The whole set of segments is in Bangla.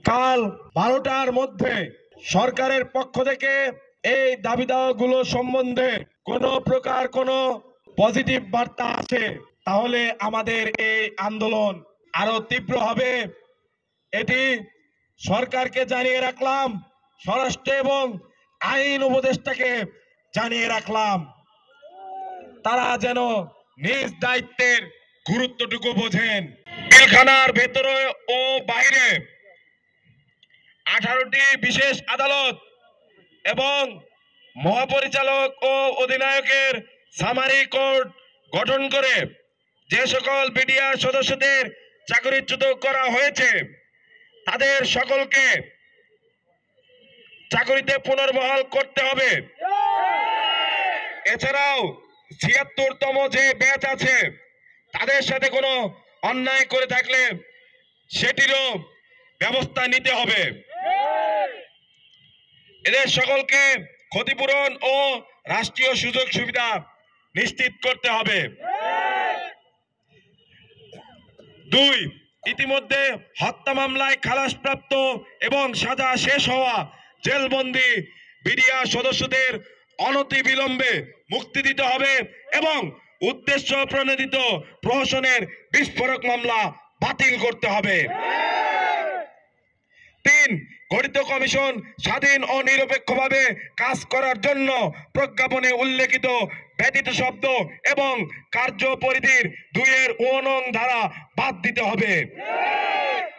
কাল 12টার মধ্যে সরকারের পক্ষ থেকে এই দাবি দাওয়াগুলো সম্বন্ধে কোনো প্রকার কোনো পজিটিভ বার্তা আছে, তাহলে আমাদের এই আন্দোলন আরো তীব্র হবে। এটি সরকারকে জানিয়ে রাখলাম, স্বরাষ্ট্র এবং আইন উপদেষ্টাকে জানিয়ে রাখলাম, তারা যেন নিজ দায়িত্বের গুরুত্বটুকু বোঝেন। জেলখানার ভেতরে ও বাইরে 18টি বিশেষ আদালত এবং মহাপরিচালক ও অধিনায়কের সামারি কোর্ট গঠন করে যে সকল বিডিআর সদস্যদের চাকরিচ্যুত করা হয়েছে তাদের সকলকে চাকরিতে পুনর্বহাল করতে হবে। এছাড়াও ৭৬তম যে ব্যাচ আছে তাদের সাথে কোনো অন্যায় করে থাকলে সেটিরও ব্যবস্থা নিতে হবে। এদের সকলকে ক্ষতিপূরণ ও রাষ্ট্রীয় সুযোগ সুবিধা নিশ্চিত করতে হবে। ২. ইতিমধ্যে হত্যা মামলায় খালাসপ্রাপ্ত এবং সাজা শেষ হওয়া জেলবন্দী বিডিআর সদস্যদের অনতিবিলম্বে মুক্তি দিতে হবে এবং উদ্দেশ্য প্রণোদিত প্রহসনের বিস্ফোরক মামলা বাতিল করতে হবে। ৩. গঠিত কমিশন স্বাধীন ও নিরপেক্ষভাবে কাজ করার জন্য প্রজ্ঞাপনে উল্লেখিত ব্যতীত শব্দ এবং কার্যপরিধির ২-১ নং ধারা বাদ দিতে হবে।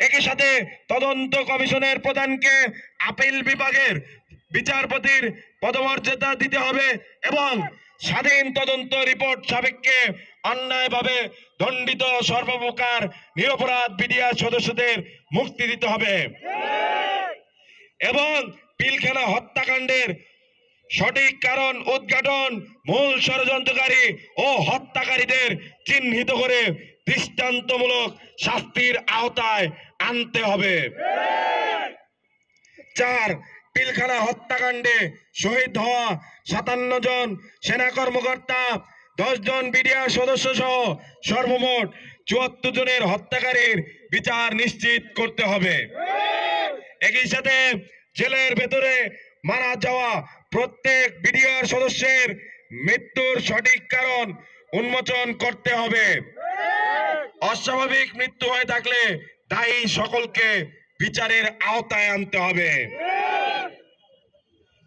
একই সাথে তদন্ত কমিশনের প্রধানকে আপিল বিভাগের বিচারপতির পদমর্যাদা দিতে হবে এবং স্বাধীন তদন্ত রিপোর্ট সাপেক্ষে অন্যায়ভাবে দণ্ডিত সর্বপ্রকার নিরপরাধ বিডিআর সদস্যদের মুক্তি দিতে হবে এবং পিলখানা হত্যাকাণ্ডের সঠিক কারণ উদ্ঘাটন, মূল ষড়যন্ত্রকারী ও হত্যাকারীদের চিহ্নিত করে দৃষ্টান্তমূলক শাস্তির আওতায় আনতে হবে। ৪. পিলখানা হত্যাকাণ্ডে শহীদ হওয়া ৫৭ জন সেনা কর্মকর্তা, ১০ জন বিডিআর সদস্য সহ সর্বমোট ৭৪ জনের হত্যাকারীর বিচার নিশ্চিত করতে হবে। একই সাথে জেলের ভেতরে মারা যাওয়া প্রত্যেক বিডিআর সদস্যের মৃত্যুর সঠিক কারণ উন্মোচন করতে হবে। অস্বাভাবিক মৃত্যু হয়ে থাকলে দায়ী সকলকে বিচারের আওতায় আনতে হবে।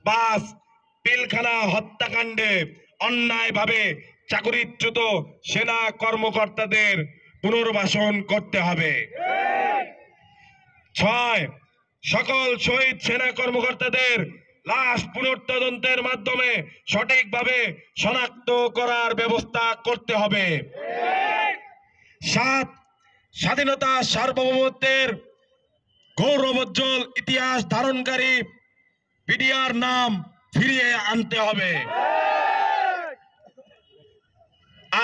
৫. পিলখানা হত্যাকাণ্ডে অন্যায়ভাবে চাকরিচ্যুত সেনা কর্মকর্তাদের পুনর্বাসন করতে হবে। ৬. সকল শহীদ সেনা কর্মকর্তাদের লাশ পুনর্তদন্তের মাধ্যমে সঠিকভাবে শনাক্ত করার ব্যবস্থা করতে হবে। ৭. স্বাধীনতা সার্বভৌমত্বের গৌরবোজ্জ্বল ইতিহাস ধারণকারী বিডিআর নাম ফিরিয়ে আনতে হবে।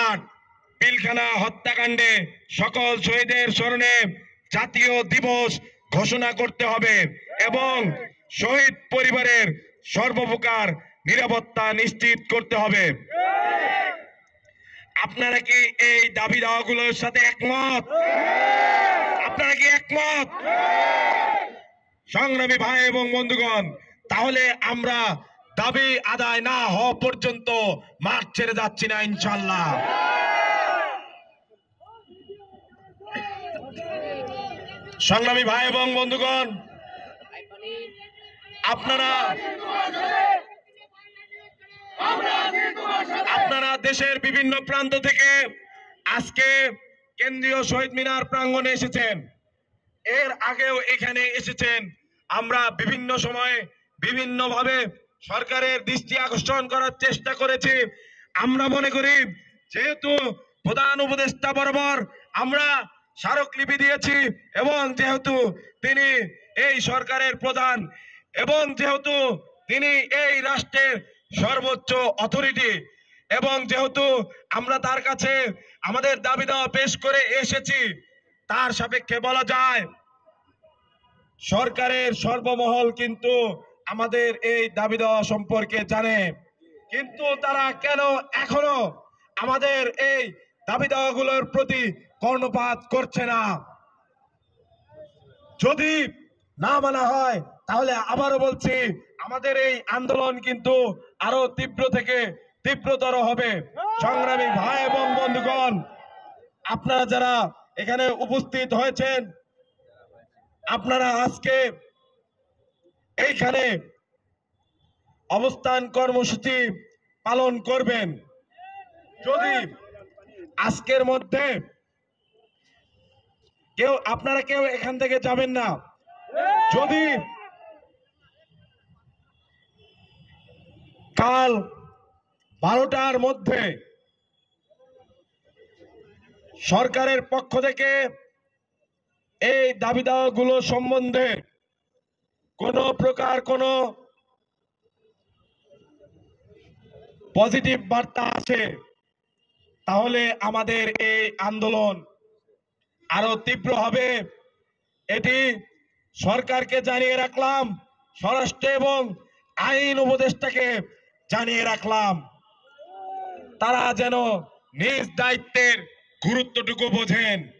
৮. পিলখানা হত্যাকাণ্ডে সকল শহীদের স্মরণে জাতীয় দিবস ঘোষণা করতে হবে এবং শহীদ পরিবারের সর্বপ্রকার নিরাপত্তা নিশ্চিত করতে হবে। আপনারা কি এই দাবি দাওয়াগুলোর সাথে একমত? আপনারা কি একমত? সংগ্রামী ভাই এবং বন্ধুগণ, তাহলে আমরা দাবি আদায় না হওয়া পর্যন্ত মাঠ ছেড়ে যাচ্ছি না ইনশাআল্লাহ। সংগ্রামী ভাই এবং বন্ধুগণ, আপনারা দেশের বিভিন্ন প্রান্ত থেকে আজকে কেন্দ্রীয় শহীদ মিনার প্রাঙ্গণে এসেছেন, এর আগেও এখানে এসেছেন। আমরা বিভিন্ন সময়ে বিভিন্নভাবে সরকারের দৃষ্টি আকর্ষণ করার চেষ্টা করেছি। আমরা মনে করি যেহেতু প্রধান উপদেষ্টা বরাবর আমরা স্মারকলিপি দিয়েছি এবং যেহেতু তিনি এই সরকারের প্রধান এবং যেহেতু তিনি এই রাষ্ট্রের সর্বোচ্চ অথরিটি এবং যেহেতু আমরা তার কাছে আমাদের দাবি দাওয়া পেশ করে এসেছি, তার সাপেক্ষে বলা যায় সরকারের সর্বমহল কিন্তু আমাদের এই দাবি দেওয়া সম্পর্কে জানে, কিন্তু তারা কেন এখনো আমাদের এই দাবি দেওয়াগুলোর প্রতি কর্ণপাত করছে না? যদি না মানা হয়, তাহলে আবারও বলছি আমাদের এই আন্দোলন কিন্তু আরো তীব্র থেকে তীব্রতর হবে। সংগ্রামী ভাই এবং বন্ধুগণ, আপনারা যারা এখানে উপস্থিত হয়েছেন, আপনারা আজকে এইখানে অবস্থান কর্মসূচি পালন করবেন। যদি আজকের মধ্যে আপনারা কেউ এখান থেকে যাবেন না। যদি কাল 12টার মধ্যে সরকারের পক্ষ থেকে এই দাবি দাওয়াগুলো সম্বন্ধে কোনো প্রকার কোনো পজিটিভ বার্তা আসে, তাহলে আমাদের এই আন্দোলন আরো তীব্র হবে। এটি সরকারকে জানিয়ে রাখলাম, স্বরাষ্ট্র এবং আইন উপদেষ্টাকে জানিয়ে রাখলাম, তারা যেন নিজ দায়িত্বের গুরুত্বটুকু বোঝেন।